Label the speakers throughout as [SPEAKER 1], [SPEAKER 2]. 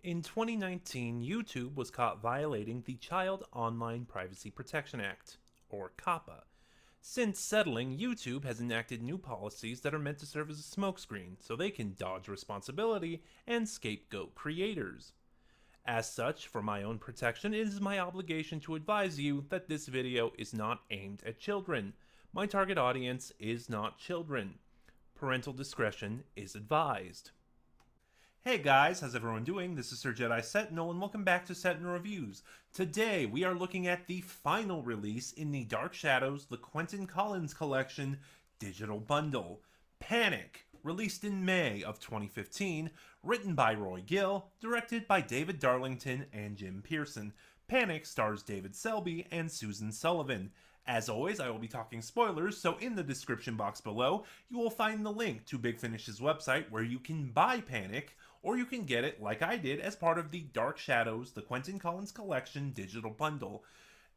[SPEAKER 1] In 2019, YouTube was caught violating the Child Online Privacy Protection Act, or COPPA. Since settling, YouTube has enacted new policies that are meant to serve as a smokescreen so they can dodge responsibility and scapegoat creators. As such, for my own protection, it is my obligation to advise you that this video is not aimed at children. My target audience is not children. Parental discretion is advised. Hey guys, how's everyone doing? This is Sir Jedi Sentinel, and welcome back to Sentinel Reviews. Today, we are looking at the final release in the Dark Shadows, the Quentin Collins Collection digital bundle, Panic, released in May of 2015, written by Roy Gill, directed by David Darlington and Jim Pearson. Panic stars David Selby and Susan Sullivan. As always, I will be talking spoilers, so in the description box below, you will find the link to Big Finish's website where you can buy Panic, or you can get it, like I did, as part of the Dark Shadows, the Quentin Collins Collection digital bundle.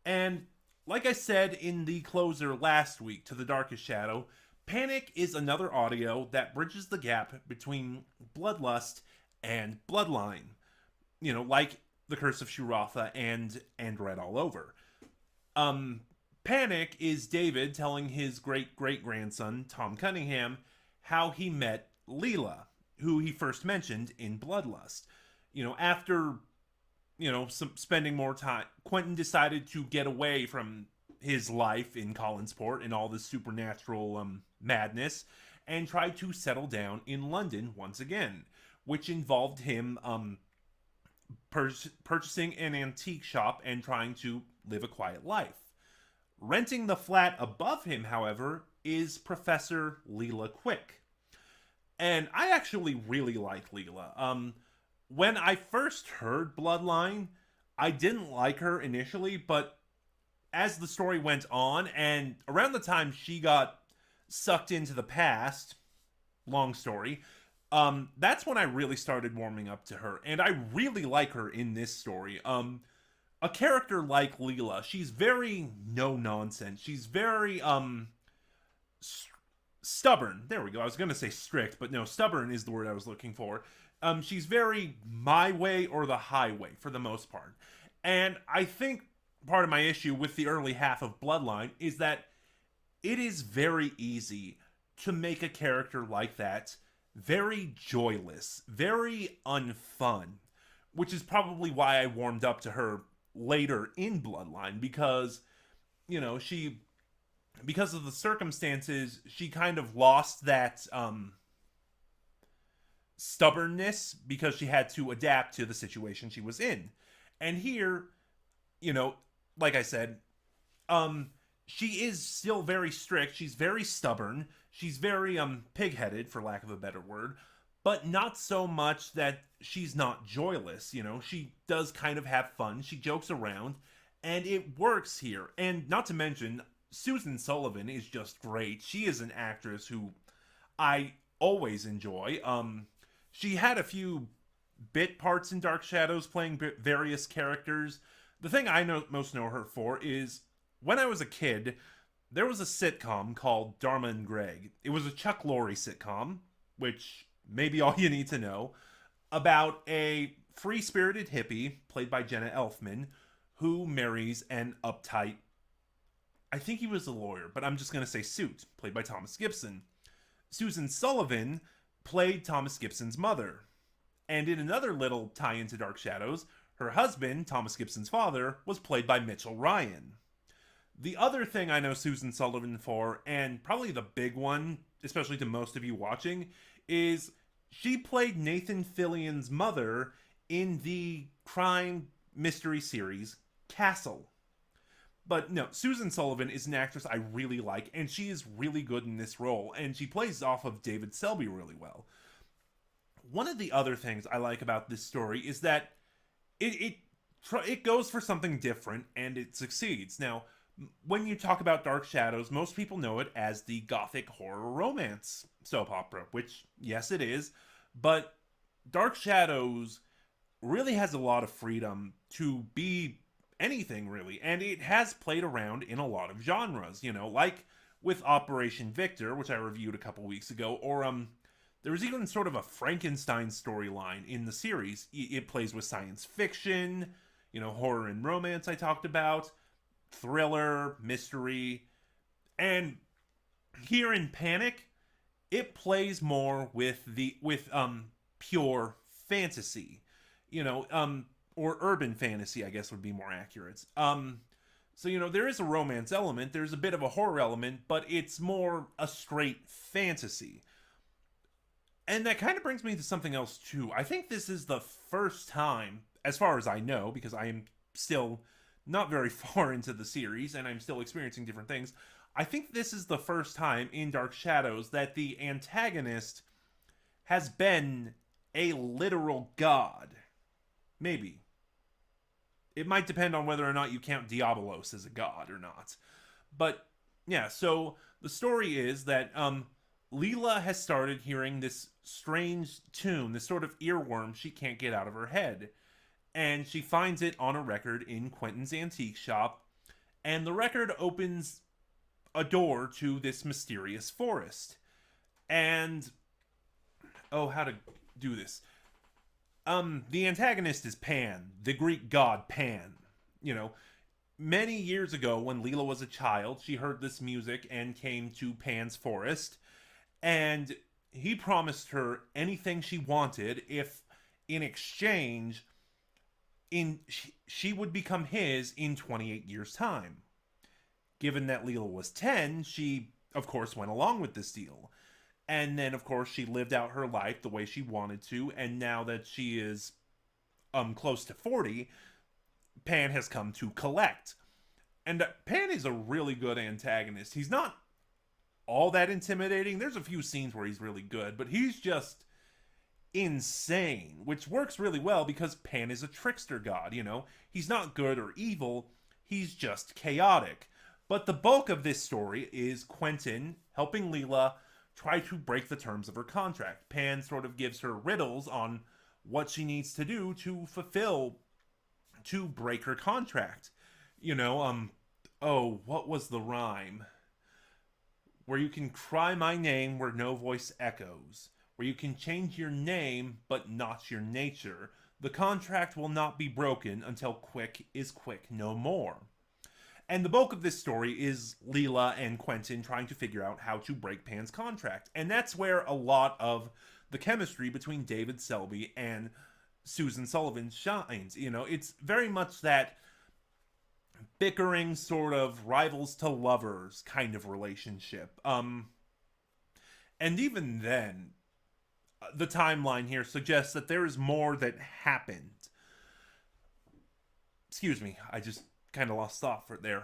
[SPEAKER 1] And like I said in the closer last week to The Darkest Shadow, Panic is another audio that bridges the gap between Bloodlust and Bloodline. You know, like The Curse of Shuratha and Red All Over. Panic is David telling his great-great-grandson, Tom Cunningham, how he met Lela, who he first mentioned in Bloodlust. You know, after, spending more time, Quentin decided to get away from his life in Collinsport and all this supernatural madness and tried to settle down in London once again, which involved him purchasing an antique shop and trying to live a quiet life. Renting the flat above him, however, is Professor Lela Quick. And I actually really like Lela. When I first heard Bloodline, I didn't like her initially, but as the story went on, and around the time she got sucked into the past, long story, that's when I really started warming up to her. And I really like her in this story. A character like Lela, she's very no nonsense. She's very stubborn. There we go. I was gonna say strict, but no, stubborn is the word I was looking for. She's very my way or the highway for the most part. And I think part of my issue with the early half of Bloodline is that it is very easy to make a character like that very joyless, very unfun, which is probably why I warmed up to her later in Bloodline because, because of the circumstances, she kind of lost that stubbornness because she had to adapt to the situation she was in. And here, like I said, she is still very strict. She's very stubborn. She's very pig-headed, for lack of a better word, but not so much that she's not joyless. She does kind of have fun. She jokes around, and it works here. And not to mention, Susan Sullivan is just great. She is an actress who I always enjoy. She had a few bit parts in Dark Shadows playing various characters. The thing I most know her for is when I was a kid, there was a sitcom called Dharma and Greg. It was a Chuck Lorre sitcom, which may be all you need to know, about a free-spirited hippie, played by Jenna Elfman, who marries an uptight, I think he was a lawyer, but I'm just going to say Suit, played by Thomas Gibson. Susan Sullivan played Thomas Gibson's mother. And in another little tie into Dark Shadows, her husband, Thomas Gibson's father, was played by Mitchell Ryan. The other thing I know Susan Sullivan for, and probably the big one, especially to most of you watching, is she played Nathan Fillion's mother in the crime mystery series Castle. But no, Susan Sullivan is an actress I really like, and she is really good in this role, and she plays off of David Selby really well. One of the other things I like about this story is that it goes for something different, and it succeeds. Now, when you talk about Dark Shadows, most people know it as the gothic horror romance soap opera, which, yes, it is, but Dark Shadows really has a lot of freedom to be anything, really, and it has played around in a lot of genres, like with Operation Victor, which I reviewed a couple weeks ago, or There's even sort of a Frankenstein storyline in the series. It plays with science fiction, horror and romance I talked about, thriller, mystery, and here in Panic, it plays more with pure fantasy, or urban fantasy, I guess would be more accurate. So there is a romance element, there's a bit of a horror element, but it's more a straight fantasy. And that kind of brings me to something else too. I think this is the first time, as far as I know, because I am still not very far into the series and I'm still experiencing different things. I think this is the first time in Dark Shadows that the antagonist has been a literal god. Maybe. It might depend on whether or not you count Diabolos as a god or not. But yeah, so the story is that Lela has started hearing this strange tune, this sort of earworm she can't get out of her head. And she finds it on a record in Quentin's antique shop, and the record opens a door to this mysterious forest. And how to do this? The antagonist is Pan, the Greek god Pan. Many years ago when Lela was a child, she heard this music and came to Pan's forest, and he promised her anything she wanted if, in exchange, she would become his in 28 years' time. Given that Lela was 10, she, of course, went along with this deal. And then, of course, she lived out her life the way she wanted to, and now that she is close to 40, Pan has come to collect. And Pan is a really good antagonist. He's not all that intimidating. There's a few scenes where he's really good, but he's just insane, which works really well because Pan is a trickster god, He's not good or evil, he's just chaotic. But the bulk of this story is Quentin helping Lela try to break the terms of her contract. Pan sort of gives her riddles on what she needs to do to break her contract. What was the rhyme? Where you can cry my name where no voice echoes. Where you can change your name but not your nature. The contract will not be broken until quick is quick no more. And the bulk of this story is Lela and Quentin trying to figure out how to break Pan's contract. And that's where a lot of the chemistry between David Selby and Susan Sullivan shines. It's very much that bickering sort of rivals to lovers kind of relationship. And even then, the timeline here suggests that there is more that happened. Excuse me, I just kind of lost thought for there.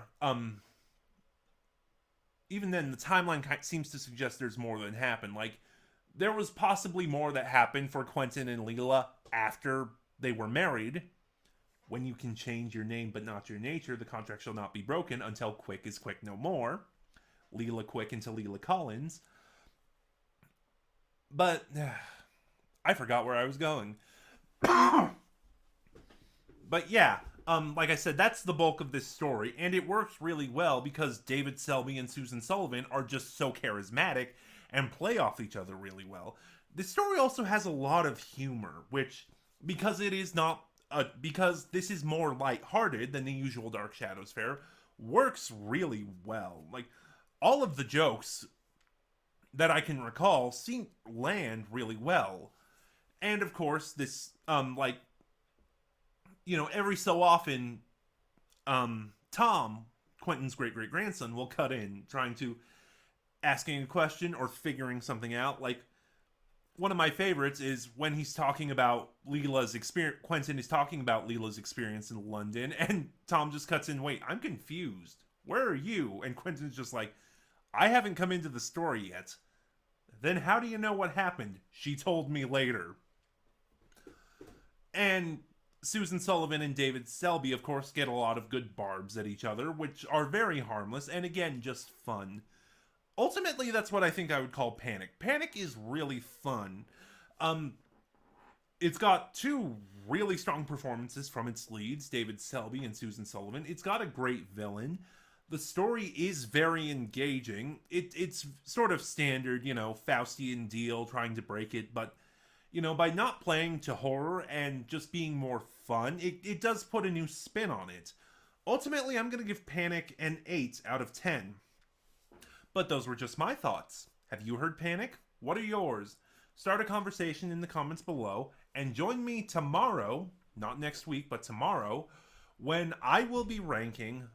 [SPEAKER 1] Even then, the timeline seems to suggest there's more than happened. Like, there was possibly more that happened for Quentin and Lela after they were married. When you can change your name but not your nature, the contract shall not be broken until quick is quick no more. Lela Quick into Lela Collins. But I forgot where I was going. But yeah, like I said, that's the bulk of this story, and it works really well because David Selby and Susan Sullivan are just so charismatic and play off each other really well. This story also has a lot of humor, which, because this is more lighthearted than the usual Dark Shadows fare, works really well. Like, all of the jokes that I can recall land really well. And of course, this, every so often, Tom, Quentin's great-great-grandson, will cut in, trying to asking a question or figuring something out. Like, one of my favorites is when he's talking about Lela's experience. Quentin is talking about Lela's experience in London, and Tom just cuts in, wait, I'm confused. Where are you? And Quentin's just like, I haven't come into the story yet. Then how do you know what happened? She told me later. And Susan Sullivan and David Selby, of course, get a lot of good barbs at each other, which are very harmless, and again, just fun. Ultimately, that's what I think I would call Panic. Panic is really fun. It's got two really strong performances from its leads, David Selby and Susan Sullivan. It's got a great villain. The story is very engaging. It's sort of standard, Faustian deal, trying to break it, but by not playing to horror and just being more fun, it does put a new spin on it. Ultimately, I'm going to give Panic an 8 out of 10. But those were just my thoughts. Have you heard Panic? What are yours? Start a conversation in the comments below, and join me tomorrow, not next week, but tomorrow, when I will be ranking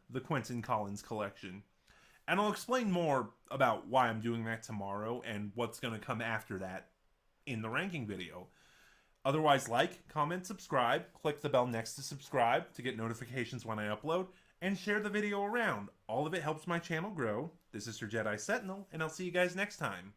[SPEAKER 1] the Quentin Collins Collection. And I'll explain more about why I'm doing that tomorrow and what's going to come after that in the ranking video. Otherwise, like, comment, subscribe, click the bell next to subscribe to get notifications when I upload, and share the video around. All of it helps my channel grow. This is your Jedi Sentinel, and I'll see you guys next time.